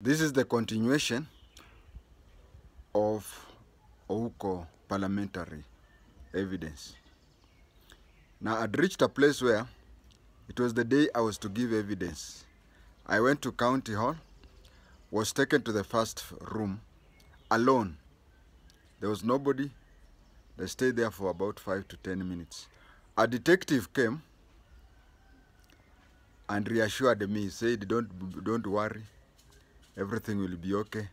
This is the continuation of Ouko parliamentary evidence. Now I'd reached a place where it was the day I was to give evidence. I went to County Hall, was taken to the first room alone. There was nobody. I stayed there for about 5 to 10 minutes. A detective came and reassured me, said, don't worry, everything will be okay.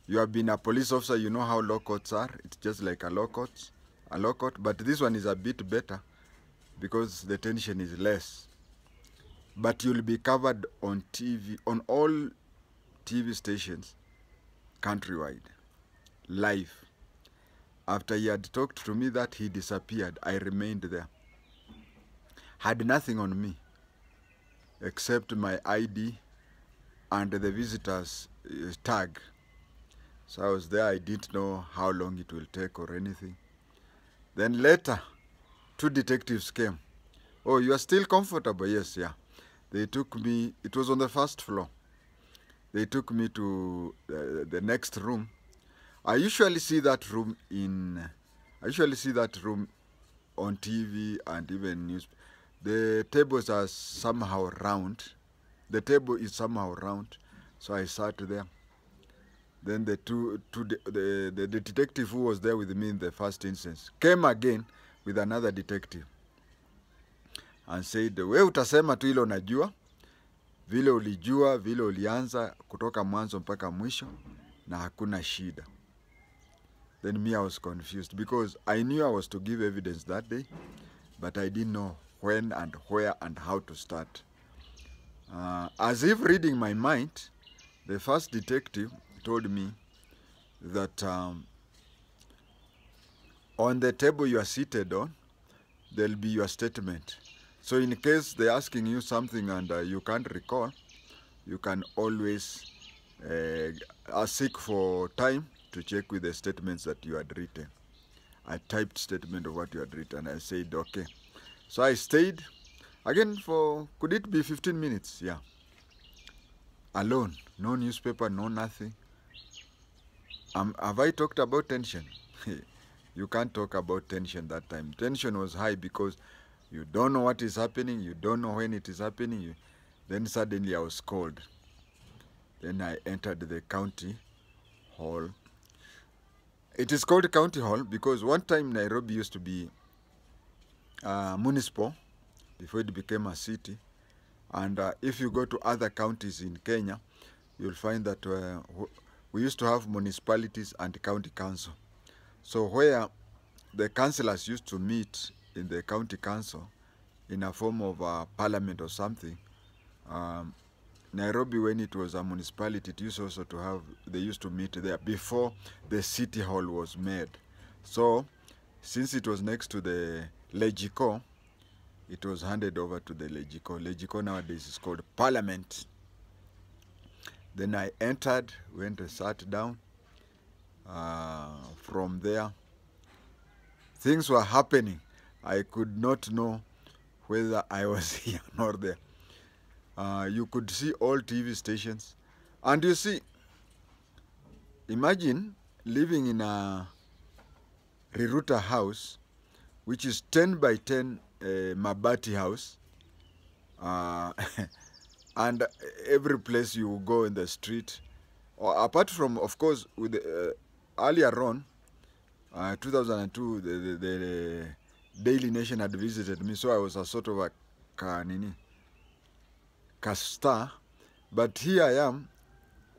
You have been a police officer, you know how law courts are. It's just like a law court, but this one is a bit better because the tension is less. But you'll be covered on TV, on all TV stations, countrywide, live. After he had talked to me that he disappeared, I remained there. Had nothing on me except my ID and the visitor's tag. So I was there, I didn't know how long it will take or anything. Then later, 2 detectives came. Oh, you are still comfortable? Yes, yeah. They took me, it was on the first floor. They took me to the next room. I usually see that room on TV and even news. The tables are somehow round. The table is somehow round, so I sat there. Then the detective who was there with me in the first instance came again with another detective and said, we utasema tu ile unajua, vile ulijua, vile ulianza kutoka mwanzo mpaka mwisho na hakuna shida. Then me, I was confused because I knew I was to give evidence that day, but I didn't know when and where and how to start. As if reading my mind, the first detective told me that on the table you are seated on, there'll be your statement. So in case they're asking you something and you can't recall, you can always seek for time to check with the statements that you had written. I typed statement of what you had written. I said, okay. So I stayed again for, could it be 15 minutes? Yeah. Alone. No newspaper, no nothing. Have I talked about tension? You can't talk about tension that time. Tension was high because you don't know what is happening. You don't know when it is happening. Then suddenly I was called. Then I entered the county hall. It is called County Hall because one time Nairobi used to be municipal before it became a city. And if you go to other counties in Kenya, you'll find that we used to have municipalities and county council. So where the councillors used to meet in the county council in a form of a parliament or something, Nairobi, when it was a municipality, it used also to have, they used to meet there before the city hall was made. So since it was next to the Legico, it was handed over to the Legico. Legico nowadays is called Parliament. Then I entered, went and sat down. From there, things were happening. I could not know whether I was here or there. You could see all TV stations. And you see, imagine living in a Riruta house, which is 10 by 10 Mabati house. And every place you go in the street, or apart from, of course, with earlier on, 2002, the Daily Nation had visited me, so I was a sort of a star. But here I am.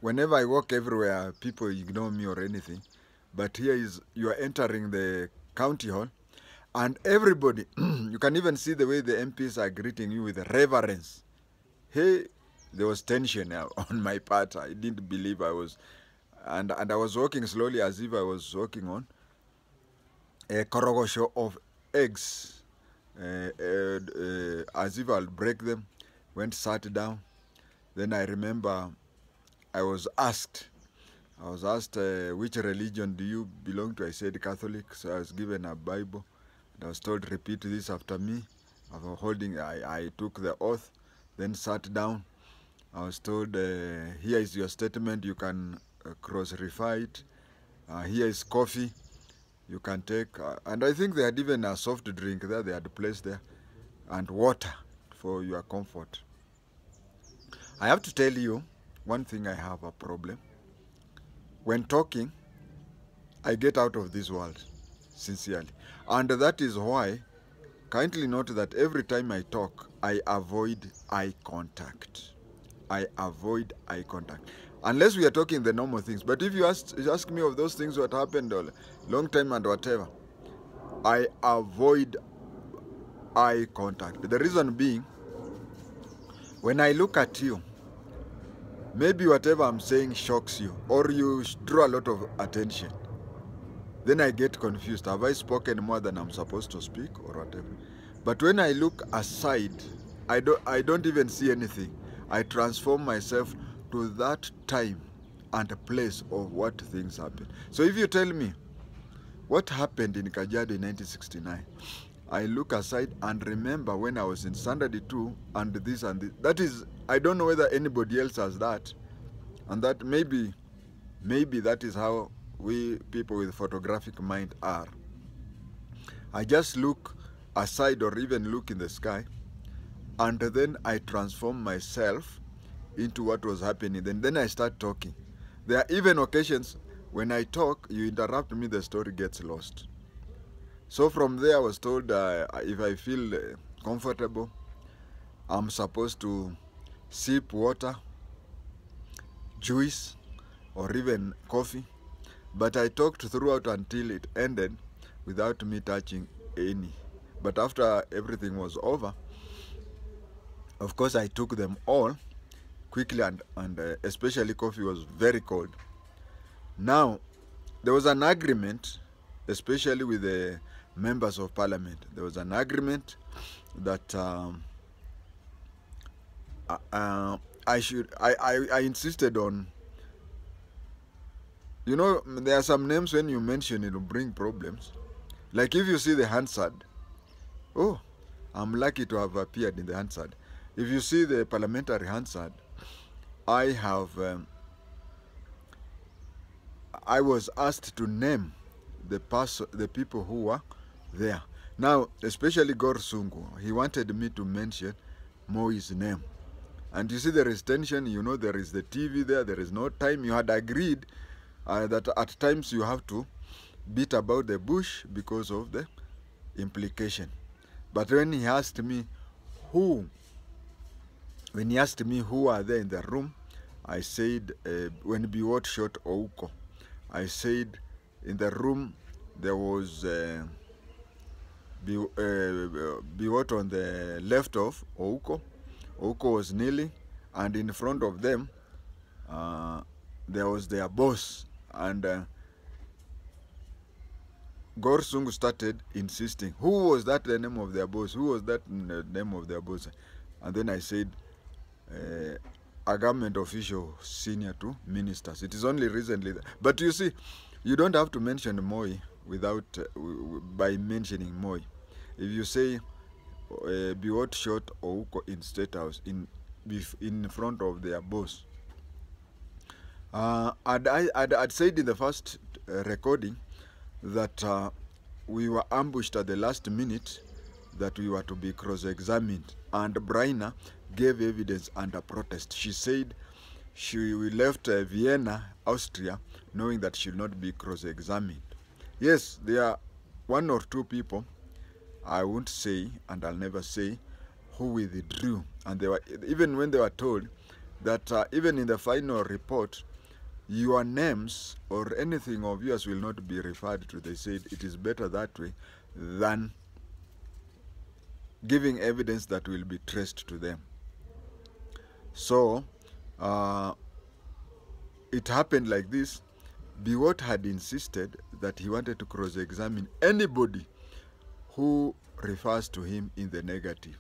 Whenever I walk everywhere, people ignore me or anything. But here is, you are entering the county hall, and everybody, you can even see the way the MPs are greeting you with reverence. Hey, there was tension on my part. I didn't believe I was, and I was walking slowly as if I was walking on a korogosho of eggs, as if I'll break them. Went, sat down. Then I remember I was asked, which religion do you belong to? I said Catholic, so I was given a Bible. And I was told, repeat this after me. I took the oath, then sat down. I was told, here is your statement, you can cross-refer it. Here is coffee, you can take. And I think they had even a soft drink there, they had placed there, and water for your comfort. I have to tell you, one thing I have a problem. When talking, I get out of this world, sincerely. And that is why, kindly note that every time I talk, I avoid eye contact. I avoid eye contact. Unless we are talking the normal things. But if you ask me of those things what happened a long time and whatever, I avoid eye contact. The reason being, when I look at you, maybe whatever I'm saying shocks you, or you draw a lot of attention. Then I get confused. Have I spoken more than I'm supposed to speak or whatever? But when I look aside, I don't even see anything. I transform myself to that time and place of what things happen. So if you tell me what happened in Kajiado in 1969, I look aside and remember when I was in Standard 2 and this and this. That is, I don't know whether anybody else has that. And that maybe that is how we people with photographic mind are. I just look aside or even look in the sky, and then I transform myself into what was happening. Then I start talking. There are even occasions when I talk, you interrupt me, the story gets lost. So from there I was told if I feel comfortable, I'm supposed to sip water, juice, or even coffee. But I talked throughout until it ended without me touching any. But after everything was over, of course I took them all quickly, and especially coffee was very cold. Now, there was an agreement, especially with the members of parliament. There was an agreement that I insisted on. You know, there are some names when you mention it will bring problems. Like if you see the Hansard, oh, I'm lucky to have appeared in the Hansard. If you see the parliamentary Hansard, I was asked to name the people who were there. Now, especially Gor Sungu, he wanted me to mention Moi's name. And you see there is tension, you know, there is the TV there is no time. You had agreed that at times you have to beat about the bush because of the implication. But when he asked me who are there in the room, I said, when Biwot shot Ouko, I said in the room there was Biwot on the left of Ouko. Ouko was kneeling, and in front of them there was their boss. And Gor Sungu started insisting, who was that the name of their boss? Who was that the name of their boss? And then I said, a government official senior to ministers. It is only recently that. But you see, you don't have to mention Moi without by mentioning Moi. If you say Biwot shot Ouko in State House in front of their boss, I'd said in the first recording that we were ambushed at the last minute, that we were to be cross-examined, and Brainer gave evidence under protest. She said we left Vienna, Austria, knowing that she will not be cross-examined. Yes, there are one or two people, I won't say, and I'll never say, who withdrew. And they were, even when they were told that even in the final report, your names or anything of yours will not be referred to. They said it is better that way than giving evidence that will be traced to them. So it happened like this. Biwot had insisted that he wanted to cross-examine anybody who refers to him in the negative.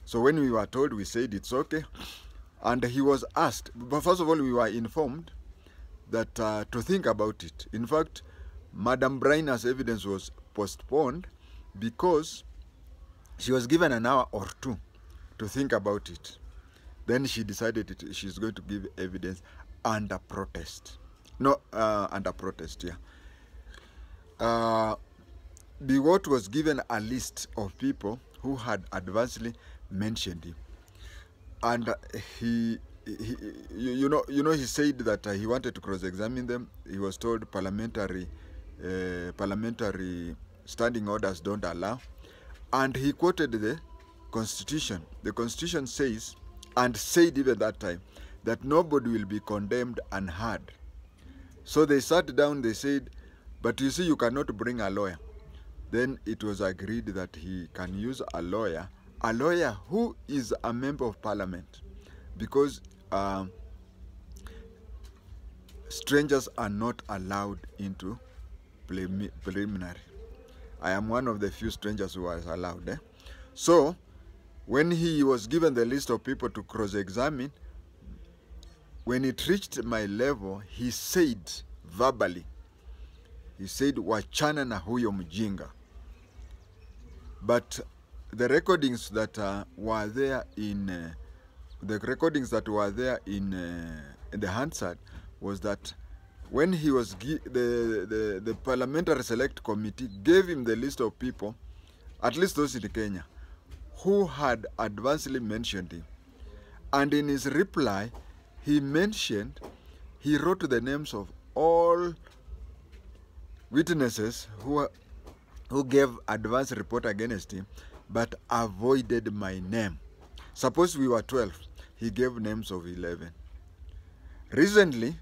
So when we were told, we said it's okay. And he was asked, but first of all, we were informed that to think about it. In fact, Madam Brainer's evidence was postponed because she was given an hour or two to think about it. Then she decided she's going to give evidence under protest. No, under protest, yeah. Biwott was given a list of people who had adversely mentioned him, and he he said that he wanted to cross-examine them. He was told parliamentary standing orders don't allow, and he quoted the Constitution. The Constitution says, and said even that time, that nobody will be condemned unheard. So they sat down, they said, but you see, you cannot bring a lawyer. Then it was agreed that he can use a lawyer who is a member of parliament, because strangers are not allowed into preliminary. I am one of the few strangers who was allowed. So when he was given the list of people to cross-examine, when it reached my level, he said verbally, he said, wachana na huyo mjinga. But the recordings that were there in the Hansard was that when he was the parliamentary select committee gave him the list of people, at least those in Kenya, who had adversely mentioned him, and in his reply he wrote the names of all witnesses who gave advance report against him, but avoided my name. Suppose we were 12, he gave names of 11. Recently,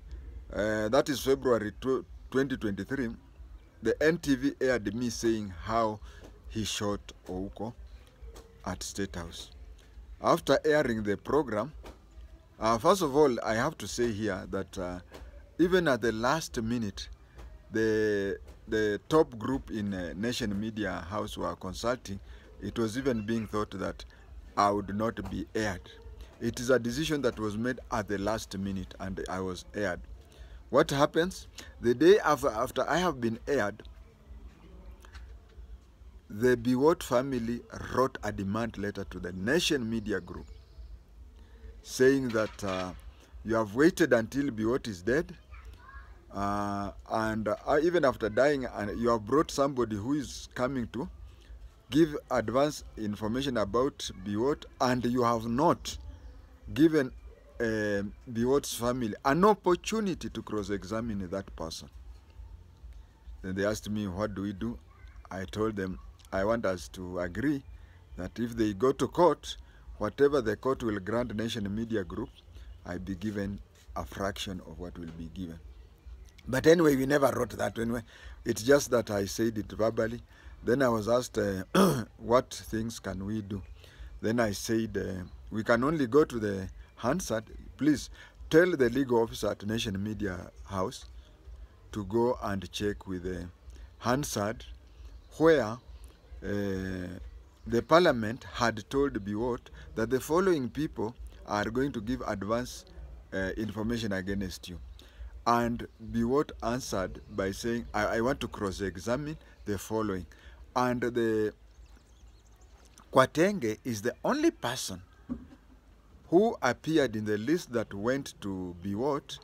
that is February 2023, the NTV aired me saying how he shot Ouko at State House. After airing the program, first of all, I have to say here that even at the last minute, the top group in Nation Media House were consulting. It was even being thought that I would not be aired. It is a decision that was made at the last minute, and I was aired. What happens? The day after I have been aired, the Biwott family wrote a demand letter to the Nation Media Group saying that you have waited until Biwott is dead, and even after dying, and you have brought somebody who is coming to give advance information about Biwott, and you have not given Biwott's family an opportunity to cross-examine that person. Then they asked me, what do we do? I told them, I want us to agree that if they go to court, whatever the court will grant Nation Media Group, I be given a fraction of what will be given. But anyway, we never wrote that anyway. It's just that I said it verbally. Then I was asked, what things can we do? Then I said, we can only go to the Hansard. Please tell the legal officer at Nation Media House to go and check with the Hansard, where the parliament had told Biwott that the following people are going to give advance information against you. And Biwott answered by saying, I want to cross-examine the following. And the Kwatenge is the only person who appeared in the list that went to Biwott,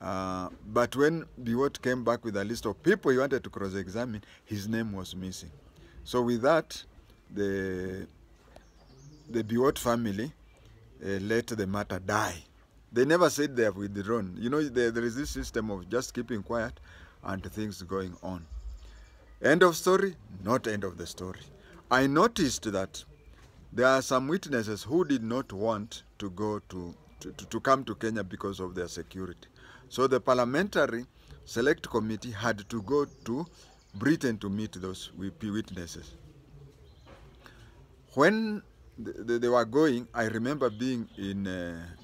but when Biwott came back with a list of people he wanted to cross-examine, his name was missing. So with that, the Biwott family let the matter die. They never said they have withdrawn. You know, there is this system of just keeping quiet and things going on. End of story? Not end of the story. I noticed that there are some witnesses who did not want to go to come to Kenya because of their security. So the parliamentary select committee had to go to Britain to meet those witnesses. When they were going, I remember being in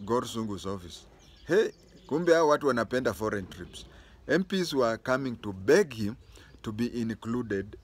Gorsungu's office. Hey, kumbe hao watu wanapenda foreign trips. MPs were coming to beg him to be included